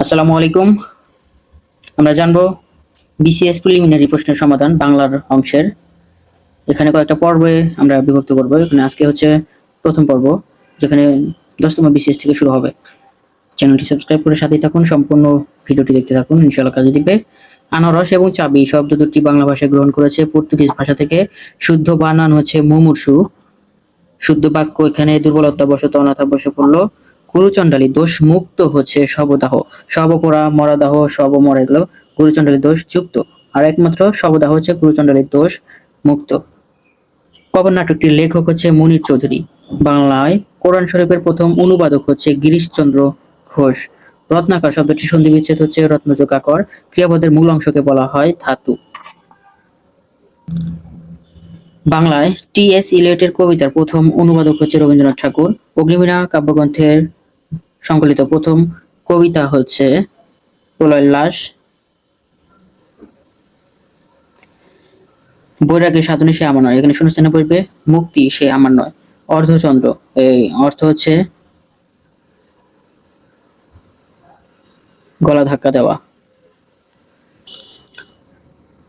আসসালামু আলাইকুম। আমরা জানবো বিসিএস প্রিলিমিনারি প্রশ্নের সমাধান বাংলার অংশের। এখানে কয়েকটা পর্বে আমরা বিভক্ত করব। এখানে আজকে হচ্ছে প্রথম পর্ব, যেখানে 10তম বিসিএস থেকে শুরু হবে। চ্যানেলটি সাবস্ক্রাইব করে সাথেই থাকুন, সম্পূর্ণ ভিডিওটি দেখতে থাকুন, ইনশাআল্লাহ কাজে দিবে। আনারস এবং চাবি শব্দ দুটি বাংলা ভাষায় গ্রহণ করেছে পর্তুগিজ ভাষা থেকে। শুদ্ধ বানান হচ্ছে মুমূর্ষু। শুদ্ধ বাক্য এখানে দুর্বলতাবশত অনাথাবশ্য পড়ল। গুরুচণ্ডালী দোষ মুক্ত হচ্ছে শবদাহ। শবপরা মরাদাহ শব মরে গেল, গুরুচণ্ডালী দোষ যুক্ত। আর একমাত্র শবদাহ হচ্ছে গুরুচণ্ডালী দোষ মুক্ত। কবর নাটকটির লেখক হচ্ছে মুনির চৌধুরী। বাংলায় কোরআন শরীফের প্রথম অনুবাদক হচ্ছে গিরিশচন্দ্র ঘোষ। রত্নাকর শব্দটি সন্ধি বিচ্ছেদ হচ্ছে রত্নযোগাকর। ক্রিয়াপদের মূল অংশকে বলা হয় ধাতু। বাংলায় টি.এস. ইলিয়টের কবিতার প্রথম অনুবাদক হচ্ছে রবীন্দ্রনাথ ঠাকুর। অগ্নিবীণা কাব্যগ্রন্থের সংকলিত প্রথম কবিতা হচ্ছে প্রলয়ের লাশ। বৈরাগ্যের সাধনে সে আমার নয়, এখানে শূন্যস্থানে বসবে মুক্তি সে আমার নয়। অর্ধচন্দ্র, এই অর্থ হচ্ছে গলা ধাক্কা দেওয়া।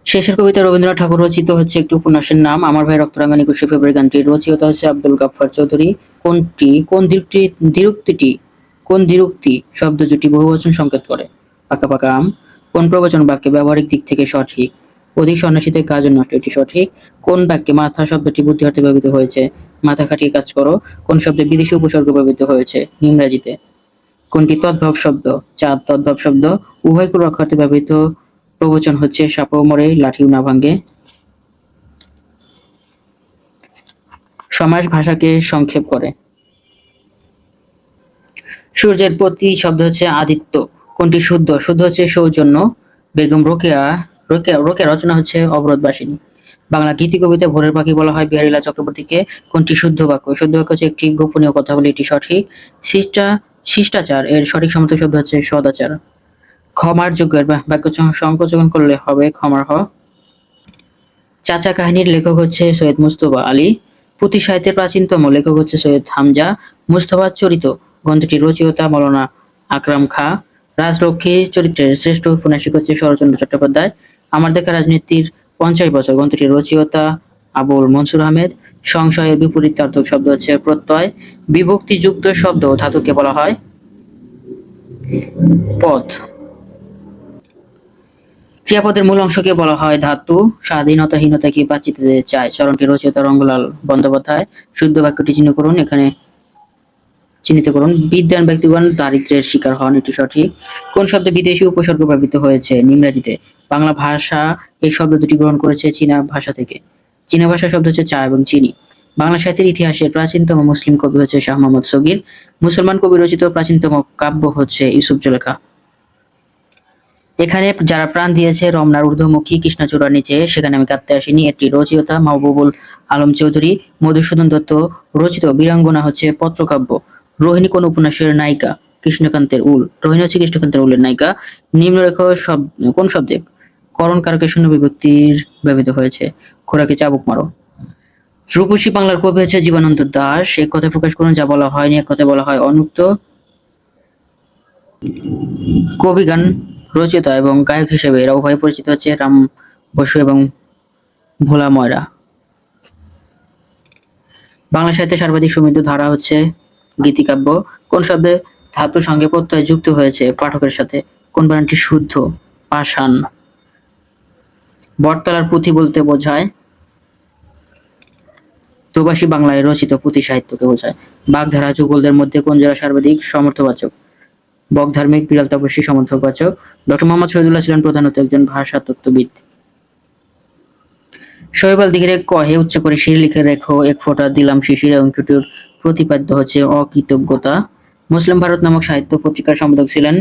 শেষের কবিতা রবীন্দ্রনাথ ঠাকুর রচিত হচ্ছে একটি উপন্যাসের নাম আমার ভাই রক্তরাঙ্গা 21শে ফেব্রুয়ারি। গানটির রচয়িতা হচ্ছে আব্দুল গাফফার চৌধুরী। কোন দ্বিরুক্তি শব্দ জুটি বহুবচন সংকেত করে? পাকা পাকা আম। কোন প্রবচন বাক্যে ব্যবহারিক দিক থেকে সঠিক? অধিক সন্ন্যাসীতে গাজন নষ্ট, এটি সঠিক। কোন বাক্যে মাথা শব্দটি বুদ্ধিঅর্থে ব্যবহৃত হয়েছে? মাথা খাটিয়ে কাজ করো। কোন শব্দে বিদেশি উপসর্গ ব্যবহৃত হয়েছে? ইংরেজিতে। কোনটি তদ্ভব শব্দ? চাঁদ তদ্ভব শব্দ। উভয়কুল রক্ষার্থে ব্যবহৃত প্রবচন হচ্ছে সাপও মরে লাঠিও না ভাঙ্গে। সমাস ভাষাকে সংক্ষেপ করে। সূর্যের প্রতি শব্দ হচ্ছে আদিত্য। কোনটি শুদ্ধ? শুদ্ধ হচ্ছে সৌজন্য। বেগম রোকেয়া রোকেয়া রচনা হচ্ছে অবরোধবাসিনী। বাংলা গীতি কবিতা ভোরের পাখি বলা হয় বিহারীলাল চক্রবর্তীকে। কোনটি শুদ্ধ বাক্য? শুদ্ধ বাক্য হচ্ছে একটি গোপনীয় কথা বলে, এটি সঠিক। শিষ্টাচার এর সঠিক সমর্থক শব্দ হচ্ছে সদাচার। ক্ষমার যোগ্যের বাক্য সংকোচন করলে হবে ক্ষমার হ। চাচা কাহিনীর লেখক হচ্ছে সৈয়দ মুজতবা আলী। পুঁথি সাহিত্যের প্রাচীনতম লেখক হচ্ছে সৈয়দ হামজা। মুস্তাফা চরিত গ্রন্থটির রচয়িতা মৌলানা আকরাম খা। রাজলক্ষ্মী চরিত্রের শ্রেষ্ঠ উপন্যাসিক হচ্ছে শরৎচন্দ্র চট্টোপাধ্যায়। আমার দেখা রাজনীতির 50 বছর গ্রন্থটির রচয়িতা আবুল মনসুর আহমেদ। সংশয়ের বিপরীতার্থক শব্দ হচ্ছে প্রত্যয়। বিভক্তিযুক্ত শব্দ ধাতুকে বলা হয় পদ। ক্রিয়াপদের মূল অংশকে বলা হয় ধাতু। স্বাধীনতাহীনতাকে বাঁচিতে চায়, চরণটি রচয়িতা রঙ্গলাল বন্দ্যোপাধ্যায়। শুদ্ধ বাক্যটি চিহ্নিত করুন। বিদ্বান ব্যক্তিগণ দারিদ্র্যের শিকার হন, এটি সঠিক। কোন শব্দে বিদেশি উপসর্গ ব্যবহৃত হয়েছে? ইংরেজিতে। বাংলা ভাষা এই শব্দ দুটি গ্রহণ করেছে চীনা ভাষা থেকে। চীনা ভাষা শব্দ হচ্ছে চা এবং চিনি। বাংলা সাহিত্যের ইতিহাসের প্রাচীনতম মুসলিম কবি হচ্ছে শাহ মোহাম্মদ সগীর। মুসলমান কবি রচিত প্রাচীনতম কাব্য হচ্ছে ইউসুফ জুলেখা। এখানে যারা প্রাণ দিয়েছে রমনার ঊর্ধ্বমুখী কৃষ্ণচূড়ার নিচে, সেখানে আমি কাঁদতে আসিনি, এটি রচয়িতা মাহবুবুল আলম চৌধুরী। মধুসূদন দত্ত রচিত বীরাঙ্গনা হচ্ছে পত্রকাব্য। রোহিণী কোন উপন্যাসের নায়িকা? কৃষ্ণকান্তের উল। রোহিণী হচ্ছে কৃষ্ণকান্তের উলের নায়িকা। নিম্নরেখ কোন শব্দে করণ কারকে শূন্য বিভক্তির ব্যবহৃত হয়েছে? খোরাকে চাবুক মারো। রূপসী বাংলার কবি হচ্ছে জীবনানন্দ দাশ। এক কথায় প্রকাশ করুন যা বলা হয়নি, এক কথায় বলা হয় অনুক্ত। কবিগান রচয়িতা এবং গায়ক হিসেবে এরা উভয় পরিচিত হচ্ছে রাম বসু এবং ভোলা ময়রা। বাংলা সাহিত্যে সর্বাধিক সমৃদ্ধ ধারা হচ্ছে গীতিকাব্য। কোন শব্দে ধাতুর সঙ্গে প্রত্যয় যুক্ত হয়েছে পাঠকের সাথে? কোন বানানটি শুদ্ধ? পাষাণ। বটতলার পুঁথি বলতে বোঝায় দোভাষী বাংলায় রচিত পুঁথি সাহিত্যকে বোঝায়। বাগধারা যুগলদের মধ্যে কোন জেলা সর্বাধিক সমর্থবাচক? বকধার্মিক, বিড়াল তপস্বী সমর্থকবাচক। ডক্টর মোহাম্মদ শহীদুল্লাহ ছিলেন প্রধানত একজন ভাষাতত্ত্ববিদ। শৈবাল দিঘিরে কহে উচ্চ করে শির লিখে রেখো এক ফোঁটা দিলাম শিশির অংশটির প্রতিপাদ্য হচ্ছে অকৃতজ্ঞতা। মুসলিম ভারত নামক সাহিত্য পত্রিকার সম্পাদক ছিলেন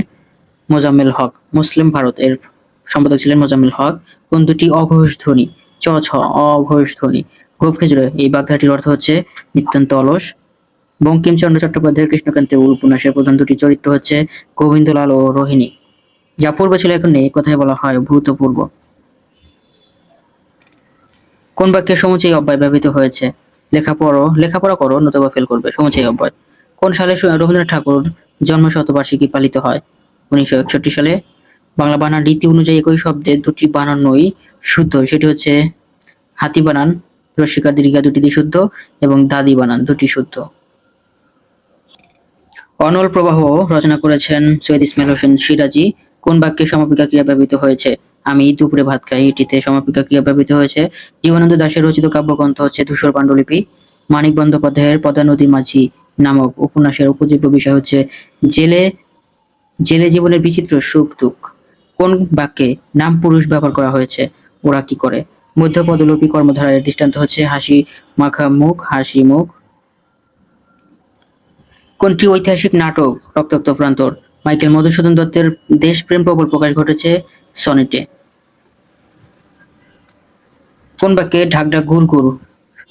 মোজাম্মেল হক। মুসলিম ভারত এর সম্পাদক ছিলেন মোজাম্মেল হক। কোন দুটি অঘোষ ধ্বনি? চ ছ অঘোষ ধ্বনি। গোপ খেজুরে এই বাগধারাটির অর্থ হচ্ছে নিতান্ত অলস। বঙ্কিমচন্দ্র চট্টোপাধ্যায়ের কৃষ্ণকান্তের উপন্যাসের প্রধান দুটি চরিত্র হচ্ছে গোবিন্দলাল ও রোহিণী। যা পূর্বে ছিল এখন নেই, কথায় বলা হয় ভূতপূর্ব। কোন বাক্যে সমুচয়ী অব্যয় ব্যবহৃত হয়েছে? লেখাপড়া করো নতুবা ফেল করবে, সমুচয়ী অব্যয়। কোন সালে রবীন্দ্রনাথ ঠাকুর জন্ম শতবার্ষিকী পালিত হয়? 1961 সালে। বাংলা বানান রীতি অনুযায়ী একই শব্দের দুটি বানানই শুদ্ধ, সেটি হচ্ছে হাতি বানান রস্যিকার দীর্ঘিকা দুটি দিয়ে শুদ্ধ এবং দাদি বানান দুটি শুদ্ধ। অনল প্রবাহ রচনা করেছেন সৈয়দ ইসমাইল হোসেন সিরাজী। কোন বাক্যে সমাপিকা ক্রিয়া ব্যবহৃত হয়েছে? আমি দুপুরে ভাত খাই, এটিতে সমাপিকা ক্রিয়া ব্যবহৃত হয়েছে। জীবনানন্দ দাশের রচিত কাব্যগ্রন্থ হচ্ছে ধূসর পাণ্ডুলিপি। মানিক বন্দ্যোপাধ্যায়ের পদ্মা নদীর মাঝি নামক উপন্যাসের উপজীব্য বিষয় হচ্ছে জেলে জেলে জীবনের বিচিত্র সুখ দুঃখ। কোন বাক্যে নাম পুরুষ ব্যবহার করা হয়েছে? ওরা কি করে। মধ্যপদলোপী কর্মধারয়ের দৃষ্টান্ত হচ্ছে হাসি মাখা মুখ, হাসি মুখ। কোনটি ঐতিহাসিক নাটক রক্তাক্ত প্রান্তর? মাইকেল মধুসূদন দত্তের দেশপ্রেম প্রবল প্রকাশ ঘটেছে সনেটে। কোন বাক্যে ঢাক ঢাক ঘুর ঘুর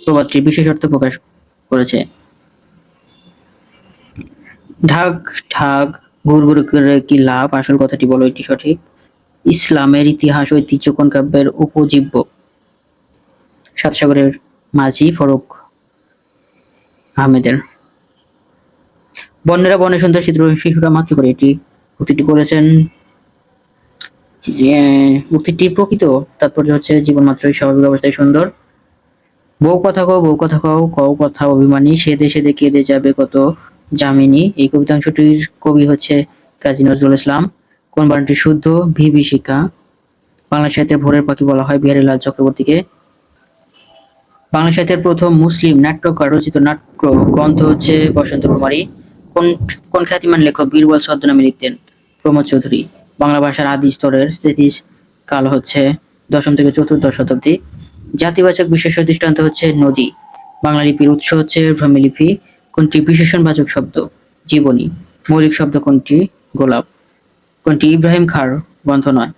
প্রবাদটি বিশেষ অর্থ প্রকাশ করেছে? ঢাক ঢাক ঘুর ঘুর করে কি লাভ, আসল কথাটি বলো, এটি সঠিক। ইসলামের ইতিহাস ঐতিহ্য কোন কাব্যের উপজীব্য? সাতসাগরের মাঝি ফরুক আহমেদের। বন্যেরা বনে সুন্দর শিশুরা মাতৃ করে, এটি উক্তিটি করেছেন। উক্তিটির প্রকৃত তাৎপর্য হচ্ছে জীবন মাত্রই স্বাভাবিক অবস্থায় সুন্দর। বউ কথা কও, বউ কথা কও, কও কথা অভিমানী, সেদে সেদে কেঁদে যাবে কত যামিনী। এই কবিতাংশটির কবি হচ্ছে কাজী নজরুল ইসলাম। কোন বানানটি শুদ্ধ? বিভীষিকা। বাংলা সাহিত্যের ভোরের পাখি বলা হয় বিহারীলাল চক্রবর্তীকে। বাংলা সাহিত্যের প্রথম মুসলিম নাট্যকার রচিত নাট্য গ্রন্থ হচ্ছে বসন্ত কুমারী। কোন কোন খ্যাতিমান লেখক বীরবল ছদ্মনামে লিখতেন? প্রমোদ চৌধুরী। বাংলা ভাষার আদি স্তরের স্থিতিকাল হচ্ছে দশম থেকে চতুর্দশ শতাব্দী। জাতিবাচক বিশেষ্য দৃষ্টান্ত হচ্ছে নদী। বাংলা লিপির উৎস হচ্ছে ভ্রাম্যলিপি। কোনটি বিশেষণবাচক শব্দ? জীবনী। মৌলিক শব্দ কোনটি? গোলাপ। কোনটি ইব্রাহিম খাঁর গ্রন্থ নয়?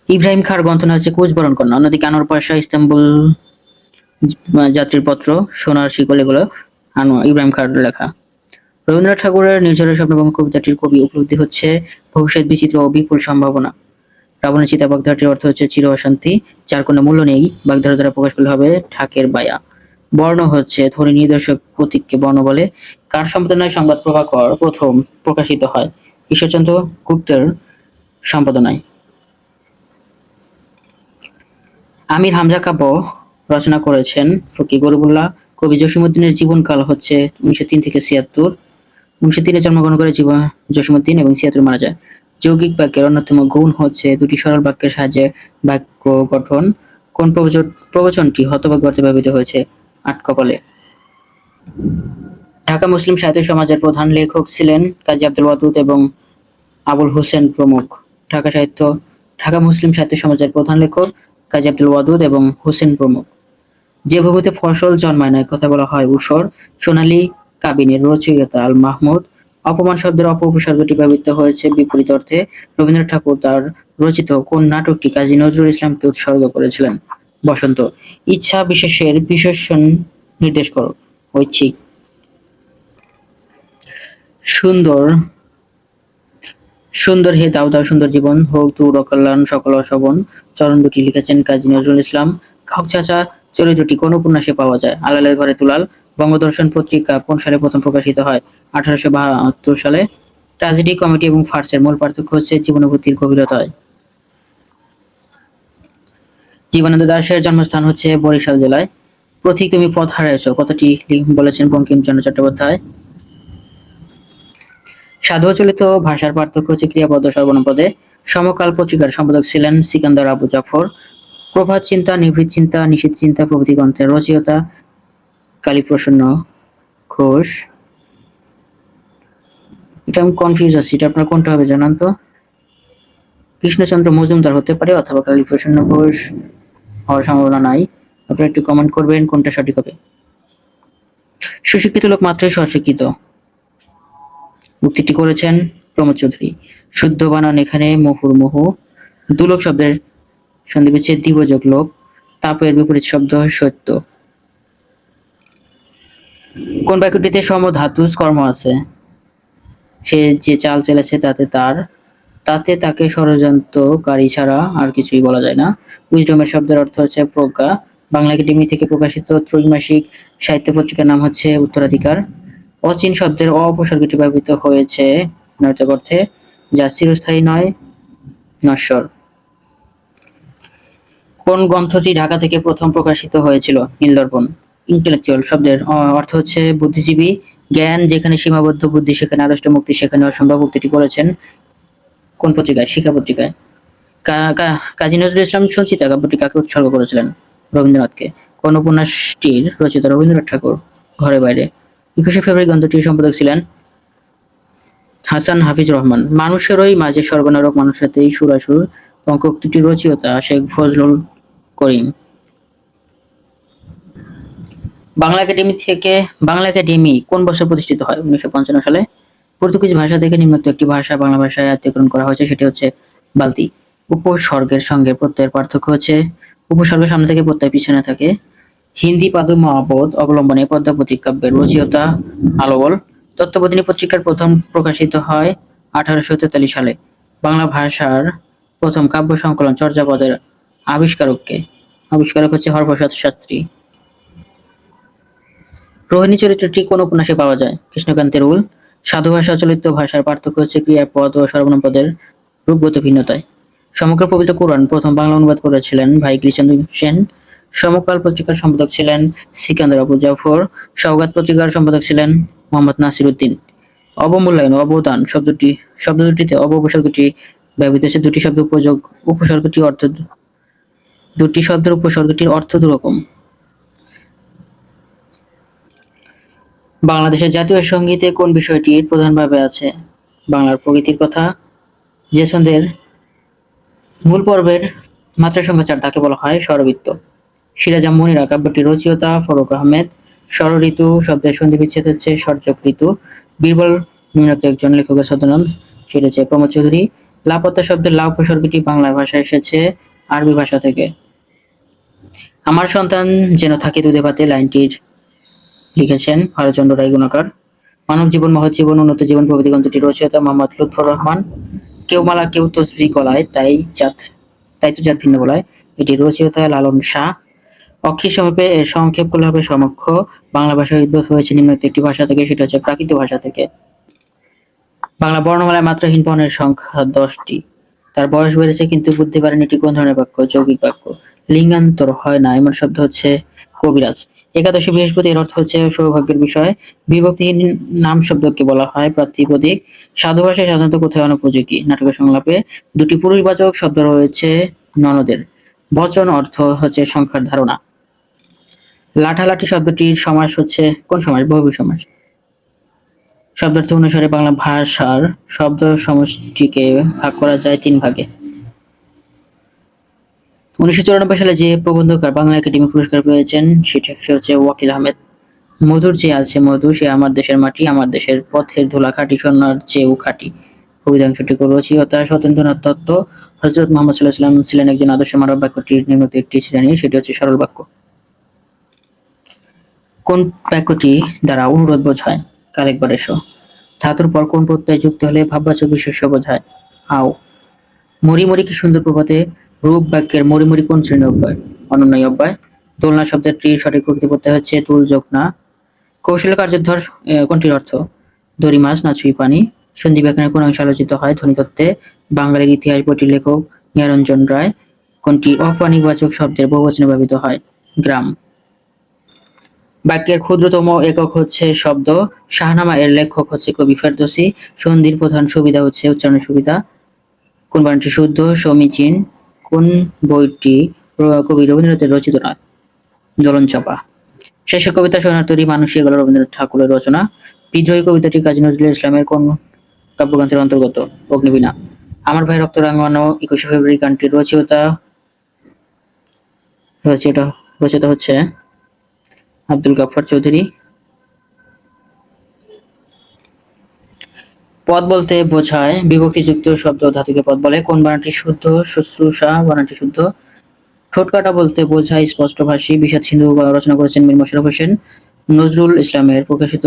ইব্রাহিম খাঁর গ্রন্থ নয় হচ্ছে কুচবরণ কন্যা। অন্যদিকে আনোয়ার পাশা ইস্তাম্বুল যাত্রীর পত্র, সোনার শিকল, এগুলো ইব্রাহিম খাঁর লেখা। রবীন্দ্রনাথ ঠাকুরের নির্ঝরের স্বপ্নভঙ্গ কবিতাটির কবি উপলব্ধি হচ্ছে ভবিষ্যৎ বিচিত্র ও বিপুল সম্ভাবনা। রাবণের চিতা বাগধারাটির অর্থ হচ্ছে চির অশান্তি, যার কোনো মূল্য নেই, বাগধারা দ্বারা প্রকাশ করলে হবে ঠাকের বায়া। বর্ণ হচ্ছে ধ্বনি নির্দেশক প্রতীককে বর্ণ বলে। কার সম্পাদনায় সংবাদ প্রভাকর প্রথম প্রকাশিত হয়? ঈশ্বরচন্দ্র গুপ্তের সম্পাদনায়। আমির হামজা কাব্য রচনা করেছেন ফকির গরিবুল্লাহ। কবি জসীমউদ্দীনের জীবনকাল হচ্ছে 1903 থেকে 76। 1903 জন্মগ্রহণ করে জসীমউদ্দীন এবং 76 মারা যায়। যৌগিক বাক্যের অন্যতম গুণ হচ্ছে দুটি সরল বাক্যের সাহায্যে বাক্য গঠন। কোন প্রবচনটি হতভাগ্য অর্থে ব্যবহৃত হয়েছে? আটকপালে। ঢাকা মুসলিম সাহিত্য সমাজের প্রধান লেখক ছিলেন কাজী আব্দুল ওয়াদুদ এবং আবুল হোসেন প্রমুখ। ঢাকা মুসলিম সাহিত্য সমাজের প্রধান লেখক কাজী আব্দুল ওয়াদুদ এবং হোসেন প্রমুখ। যে ভূমিতে ফসল জন্মায় না কথা বলা হয় ঊষর। সোনালী কাবিনের রচয়িতা আল মাহমুদ। অপমান শব্দের অপউপসর্গটি ব্যবহৃত হয়েছে বিপরীত অর্থে। রবীন্দ্রনাথ ঠাকুর তার রচিত কোন নাটকটি কাজী নজরুল ইসলামকে উৎসর্গ করেছিলেন? বসন্ত। ইচ্ছা বিশেষের বিশেষণ নির্দেশ করো। ঐচ্ছিক। সুন্দর সুন্দর হে দাও দাও সুন্দর জীবন, হোক দূর অকল্যাণ সকল অশোভন। চরণ দুটি লিখেছেন কাজী নজরুল ইসলাম। ঠক চাচা চরিত্রটি কোন উপন্যাসে পাওয়া যায়? আলালের ঘরে তুলাল। বঙ্গদর্শন পত্রিকা কোন সালে প্রথম প্রকাশিত হয়? 1872 সালে। ট্র্যাজেডি, কমেডি এবং ফার্সের মূল পার্থক্য হচ্ছে জীবনানুভূতির গভীরতায়। জীবনানন্দ দাশের জন্মস্থান হচ্ছে বরিশাল জেলায়। পথিক তুমি পথ হারাইছ কথাটি বলেছেন বঙ্কিমচন্দ্র চট্টোপাধ্যায়। সাধুচলিত ভাষার পার্থক্য হচ্ছে ক্রিয়াপদ ও সর্বনাম পদে। সমকাল পত্রিকার সম্পাদক ছিলেন সিকান্দার আবু জাফর। প্রভাত চিন্তা, নিভৃত চিন্তা, নিষিদ্ধ চিন্তা প্রভৃতি গ্রন্থের রচয়িতা কালীপ্রসন্ন ঘোষ। এটা আমি কনফিউজ আছি, এটা আপনার কোনটা হবে জানান তো? কৃষ্ণচন্দ্র মজুমদার হতে পারে অথবা কালীপ্রসন্ন ঘোষ হওয়ার সম্ভাবনা নাই। আপনারা একটু কমেন্ট করবেন কোনটা সঠিক হবে। সুশিক্ষিত লোক মাত্রই স্বশিক্ষিত, উক্তিটি করেছেন প্রমোদ চৌধুরী। শুদ্ধ বানান এখানে মুহুর্মুহু। দুলোক শব্দের সন্ধিবিচ্ছেদ দ্বিবচক লোক। তাপের বিপরীত শব্দ সত্য। কোন বাক্যটিতে সমধাতুজ কর্ম আছে? সে যে চাল চেলেছে তাতে তাকে ষড়যন্ত্রকারী ছাড়া আর কিছুই বলা যায় না। উইজডমের শব্দের অর্থ হচ্ছে প্রজ্ঞা। বাংলা একাডেমি থেকে প্রকাশিত ত্রৈমাসিক সাহিত্য পত্রিকার নাম হচ্ছে উত্তরাধিকার। অচিন শব্দের অপসর্গটি ব্যবহৃত হয়েছে নৈতিক অর্থে। যা চিরস্থায়ী নয়, নশ্বর। কোন গ্রন্থটি ঢাকা থেকে প্রথম প্রকাশিত হয়েছিল? নীলদর্পণ। ইন্টেলেকচুয়াল শব্দের অর্থ হচ্ছে বুদ্ধিজীবী। জ্ঞান যেখানে সীমাবদ্ধ, বুদ্ধি সেখানে আড়ষ্ট, মুক্তি সেখানে অসম্ভব উক্তিটি করেছেন কোন পত্রিকায়? শিক্ষা পত্রিকায়। কাজী নজরুল ইসলাম সঞ্চিতা কাব্যটি কাকে উৎসর্গ করেছিলেন? রবীন্দ্রনাথকে। কোন উপন্যাসটির রচয়িতা রবীন্দ্রনাথ ঠাকুর? ঘরে বাইরে। 21শে ফেব্রুয়ারি গ্রন্থটির সম্পাদক ছিলেন হাসান হাফিজ রহমান। মানুষেরই মাঝে স্বর্গনরক, মানুষেতেই সুরাসুর অঙ্কোক্তিটির রচয়িতা শেখ ফজলুল করিম। বাংলা একাডেমি কোন বছর প্রতিষ্ঠিত হয়? 1955 সালে। পর্তুগিজ ভাষা থেকে নিম্নোক্ত একটি ভাষা বাংলা ভাষায় আত্মীকরণ করা হয়েছে, সেটি হচ্ছে বালতি। উপসর্গের সঙ্গে প্রত্যয়ের পার্থক্য হচ্ছে উপসর্গের সামনে থেকে প্রত্যয় পিছনে থাকে। হিন্দি পাদু মহাবোধ অবলম্বনে পদ্মাবতী কাব্যের রচয়িতা আলবল। তত্ত্ববোধিনী পত্রিকার প্রথম প্রকাশিত হয় 1843 সালে। বাংলা ভাষার প্রথম কাব্য সংকলন চর্যাপদের আবিষ্কারককে? আবিষ্কারক হচ্ছে হরপ্রসাদ শাস্ত্রী। রোহিণী চরিত্রটি কোন উপন্যাসে পাওয়া যায়? কৃষ্ণকান্তের উল। সাধু ভাষা চলিত ভাষার পার্থক্য হচ্ছে ক্রিয়াপদ ও সর্বনাম পদের রূপগত ভিন্নতায়। সমগ্র পবিত্র কোরআন প্রথম বাংলা অনুবাদ করেছিলেন ভাই কৃষ্ণচন্দ্র সেন। সমকাল পত্রিকার সম্পাদক ছিলেন সিকান্দার আবু জাফর। সওগাত পত্রিকার সম্পাদক ছিলেন মোহাম্মদ নাসির উদ্দিন। অবমূল্যায়ন অবদান শব্দ দুটিতে উপসর্গটি ব্যবহৃত হয়েছে। দুটি শব্দের উপসর্গটির অর্থ দুরকম। বাংলাদেশের জাতীয় সঙ্গীতে কোন বিষয়টির প্রধানভাবে আছে? বাংলার প্রকৃতির কথা। যে ছন্দের মূল পর্বের মাত্রা সংখ্যা 4 তাকে বলা হয় স্বরবৃত্ত। সিরাজাম মনিরা কাব্যটির রচয়িতা ফরুক আহমেদ। ষড় ঋতু শব্দের সন্ধি বিচ্ছেদ হচ্ছে সর্যক ঋতু। বীরবল নিম্নোক্ত একজন লেখকের ছদ্মনাম, সেটা হচ্ছে প্রমোদ চৌধুরী। লাপত্তা শব্দের লা উপসর্গটি বাংলা ভাষায় এসেছে আরবি ভাষা থেকে। আমার সন্তান যেন থাকে দুধে ভাতে লাইনটির লিখেছেন ভারতচন্দ্র রায় গুণাকার। মানব জীবন, মহৎ জীবন, উন্নত জীবন প্রভৃতি গ্রন্থটির রচয়িতা মোহাম্মদ লুৎফর রহমান। কেউ মালা কেউ তসবিহ গলায়, তাই তো জাত ভিন্ন বলায়, এটির রচয়িতা লালন শাহ। অক্ষির সমীপে এর সংক্ষেপ করলে হবে সমক্ষ। বাংলা ভাষার উদ্ভব হয়েছে নিম্নোক্ত একটি ভাষা থেকে, সেটা হচ্ছে প্রাকৃত ভাষা থেকে। বাংলা বর্ণমালায় মাত্রাহীন বর্ণের সংখ্যা 10টি। তার বয়স বেড়েছে কিন্তু বুদ্ধি বাড়েনি, এটি কোন ধরনের বাক্য? যৌগিক বাক্য। লিঙ্গান্তর হয় না এমন শব্দ হচ্ছে কবিরাজ। একাদশী বৃহস্পতি, এর অর্থ হচ্ছে সৌভাগ্যের বিষয়। বিভক্তিহীন নাম শব্দকে বলা হয় প্রাতিপদিক। সাধু ভাষায় সাধারণত কোথায় অনুপযোগী? নাটকের সংলাপে। দুটি পুরুষবাচক শব্দ রয়েছে ননদের। বচন অর্থ হচ্ছে সংখ্যার ধারণা। লাঠালাঠি শব্দটির সমাস হচ্ছে কোন সমাস? বহুব্রীহি সমাস। শব্দার্থ অনুসারে বাংলা ভাষার শব্দ সমষ্টিকে ভাগ করা যায় 3 ভাগে। 1994 সালে যে প্রবন্ধকার বাংলা একাডেমি পুরস্কার পেয়েছেন সে হচ্ছে ওয়াকিল আহমেদ। মধুর চেয়ে আছে মধু, সে আমার দেশের মাটি, আমার দেশের পথের ধুলা খাঁটি, সোনার চেয়েও খাঁটি। কবিতাংশটি রচয়িতা সত্যেন্দ্রনাথ দত্ত। হযরত মুহাম্মদ সাল্লাল্লাহু আলাইহি ওয়াসাল্লাম ছিলেন একজন আদর্শ মানব। বাক্যটির নিম্নোক্ত একটি শ্রেণী, সেটি হচ্ছে সরল বাক্য। কোন বাক্যটি দ্বারা অনুরোধ বোঝায়? কালেকবার এসো। ধাতুর পর কোন প্রত্যয় যুক্ত হলে ভাববাচক বিশেষ্য বোঝায়? আও। মরি মরি কি সুন্দর প্রভাতে, রূপ বাক্যের মরি মরি কোন শ্রেণীর অব্যয়? অনন্যয় অব্যয়। দোলনা শব্দের টির সঠিক প্রকৃতি প্রত্যয় হচ্ছে তুল যোগ না। কৌশল কার্যধর কোনটির অর্থ? দড়ি মাছ না ছুঁই পানি। সন্ধি ব্যাকরণের কোন অংশে আলোচিত হয়? ধ্বনিতত্ত্বে। বাঙালির ইতিহাস বইটির লেখক নিরঞ্জন রায়। কোনটি অপ্রাণিকবাচক শব্দের বহুবচনে ব্যবহৃত হয়? গ্রাম। বাক্যের ক্ষুদ্রতম একক হচ্ছে শব্দ। শাহনামা এর লেখক হচ্ছে কবি ফেরদৌসী। সন্ধির প্রধান সুবিধা হচ্ছে উচ্চারণের সুবিধা। কোন বানানটি শুদ্ধ? সমীচীন। কোন বইটি কবি রবীন্দ্রনাথের রচিত নয়? দোলন চাঁপা। শেষের কবিতা সোনার তরী মানুষী, এগুলো রবীন্দ্রনাথ ঠাকুরের রচনা। বিদ্রোহী কবিতাটি কাজী নজরুল ইসলামের কোন কাব্যগ্রন্থের অন্তর্গত? অগ্নিবীণা। আমার ভাই রক্ত রাঙানো 21শে ফেব্রুয়ারি গানটির রচয়িতা হচ্ছে আব্দুল গাফফার চৌধুরী। পদ বলতে বোঝায় বিভক্তিযুক্ত শব্দ ধাতুকে পদ বলে। কোন বানানটি শুদ্ধ? শুশ্রূষা বানানটি শুদ্ধ। ঠোঁট কাটা বলতে বোঝায় স্পষ্টভাষী। বিষাদ সিন্ধু রচনা করেছেন মীর মোশাররফ হোসেন। নজরুল ইসলামের প্রকাশিত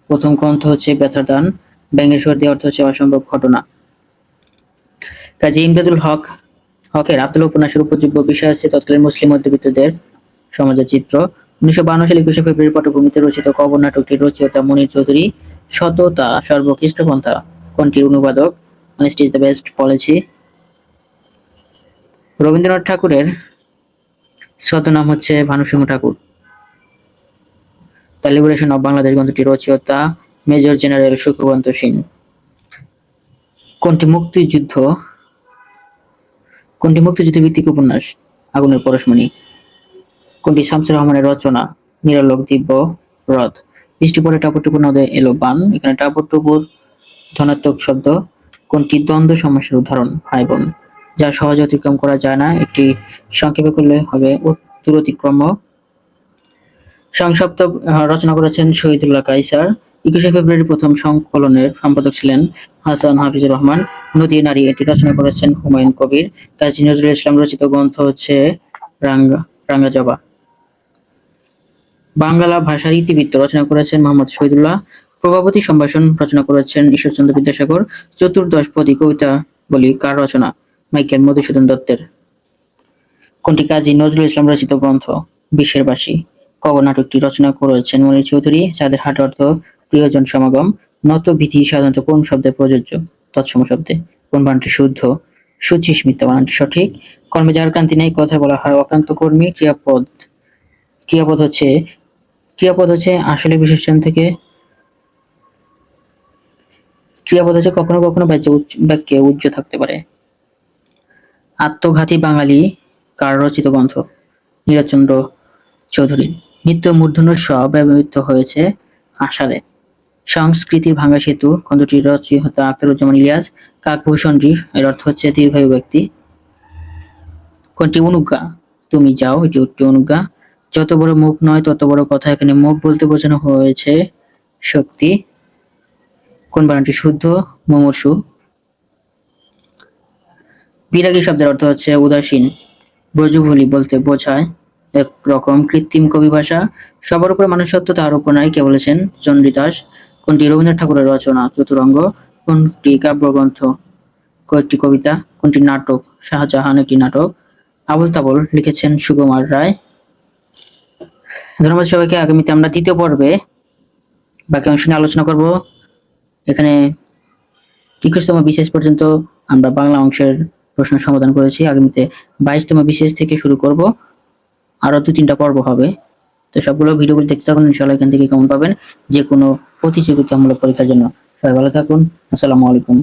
প্রথম গ্রন্থ হচ্ছে ব্যথার দান। ব্যঙ্গের সর্দি অর্থ হচ্ছে অসম্ভব ঘটনা। কাজী ইমদাদুল হকের আব্দুল্লাহ উপন্যাসের উপযোগ্য বিষয় হচ্ছে তৎকালীন মুসলিম মধ্যবিত্তদের সমাজের চিত্র। 1952 সালে 21শে ফেব্রুয়ারি পটভূমিতে রচিত কবর নাটকটির রচয়িতা মুনীর চৌধুরী। সততা সর্বকৃষ্ট পন্থা কোনটির অনুবাদক? Honesty is the best policy. Rabindranath ঠাকুরের ছদ্মনাম হচ্ছে ভানুসিংহ ঠাকুর। দ্য লিবারেশন অফ বাংলাদেশ গ্রন্থটি রচয়িতা মেজর জেনারেল সুখবন্ত সিং। কোনটি মুক্তিযুদ্ধ ভিত্তিক উপন্যাস? আগুনের পরশমণি। কোনটি শামসুর রহমানের রচনা? নিরালোক দিব্য রথ। বৃষ্টি পরে টাপুর টুপুর নদে এলো বান। এখানে টাপুর টুপুর ধনাত্মক শব্দ। কোনটি দ্বন্দ্ব সমস্যার উদাহরণ? ভাই বোন। যা সহজে অতিক্রম করা যায় না, একটি সংক্ষেপে করলে হবে দূরতিক্রম। সংসপ্ত রচনা করেছেন শহীদুল্লাহ কায়সার। 21শে ফেব্রুয়ারি প্রথম সংকলনের সম্পাদক ছিলেন হাসান হাফিজুর রহমান। নদী নারী এটি রচনা করেছেন হুমায়ুন কবির। কাজী নজরুল ইসলাম রচিত গ্রন্থ হচ্ছে রাঙ্গা জবা। বাংলা ভাষার ইতিবৃত্ত রচনা করেছেন মোহাম্মদ শহীদুল্লাহ। প্রভাবতী সম্ভাষণ রচনা করেছেন ঈশ্বরচন্দ্র বিদ্যাসাগর। চতুর্দশপদী কবিতাবলী কার রচনা? মাইকেল মধুসূদন দত্তের। কোনটি কাজী নজরুল ইসলাম রচিত গ্রন্থ? বিশ্বের বাসী। কবর নাটকটি রচনা করেছেন মনির চৌধুরী। চাঁদের হাট অর্থ প্রিয়জন সমাগম। নত বিধি সাধারণত কোন শব্দে প্রযোজ্য? তৎসম শব্দে। কোন বানানটি শুদ্ধ? সুচিস্মিতা বানানটি সঠিক। কর্মে যার ক্রান্তি নেই কথা বলা হয় অক্লান্ত কর্মী। ক্রিয়াপদ হচ্ছে আসলে বিশেষণ থেকে। ক্রিয়াপদ হচ্ছে কখনো কখনো বাক্যে উজ্জ্ব থাকতে পারে। আত্মঘাতী বাঙালি কার রচিত গ্রন্থ? নীরজচন্দ্র চৌধুরী। নিত্য মূর্ধন্য স ব্যবহৃত হয়েছে আষাঢ়ে। সংস্কৃতির ভাঙা সেতু গ্রন্থটির রচয়িতা আখতারুজ্জামান ইলিয়াস। কাকভূষণটি এর অর্থ হচ্ছে দীর্ঘায়ু ব্যক্তি। কোনটি অনুজ্ঞা? তুমি যাও, এটি একটি অনুজ্ঞা। যত বড় মুখ নয় তত বড় কথা, এখানে মুখ বলতে বোঝানো হয়েছে শক্তি। কোন বানানটি শুদ্ধ? মুমূর্ষু। বিরাগী শব্দের অর্থ হচ্ছে উদাসীন। ব্রজভূলি বলতে বোঝায় এক রকম কৃত্রিম কবি ভাষা। সবার উপরে মানুষত্ব, তার উপর নাই, কে বলেছেন? চন্ডীদাস। কোনটি রবীন্দ্রনাথ ঠাকুরের রচনা? চতুরঙ্গ। কোনটি কাব্যগ্রন্থ? কয়েকটি কবিতা। কোনটি নাটক? শাহজাহান একটি নাটক। আবল তাবল লিখেছেন সুকুমার রায়। ধন্যবাদ সবাইকে। আগামীতে আমরা দ্বিতীয় পর্বে বাকি অংশ নিয়ে আলোচনা করব। এখানে 21তম বিশেষ পর্যন্ত আমরা বাংলা অংশের প্রশ্ন সমাধান করেছি। আগামীতে 22তম বিশেষ থেকে শুরু করব। আরো 2-3টা পর্ব হবে। তো সবগুলো ভিডিওগুলো দেখতে থাকুন, ইনশাআল্লাহ এখান থেকে কমেন্ট পাবেন যে কোনো প্রতিযোগিতামূলক পরীক্ষার জন্য। সবাই ভালো থাকুন। আসসালামু আলাইকুম।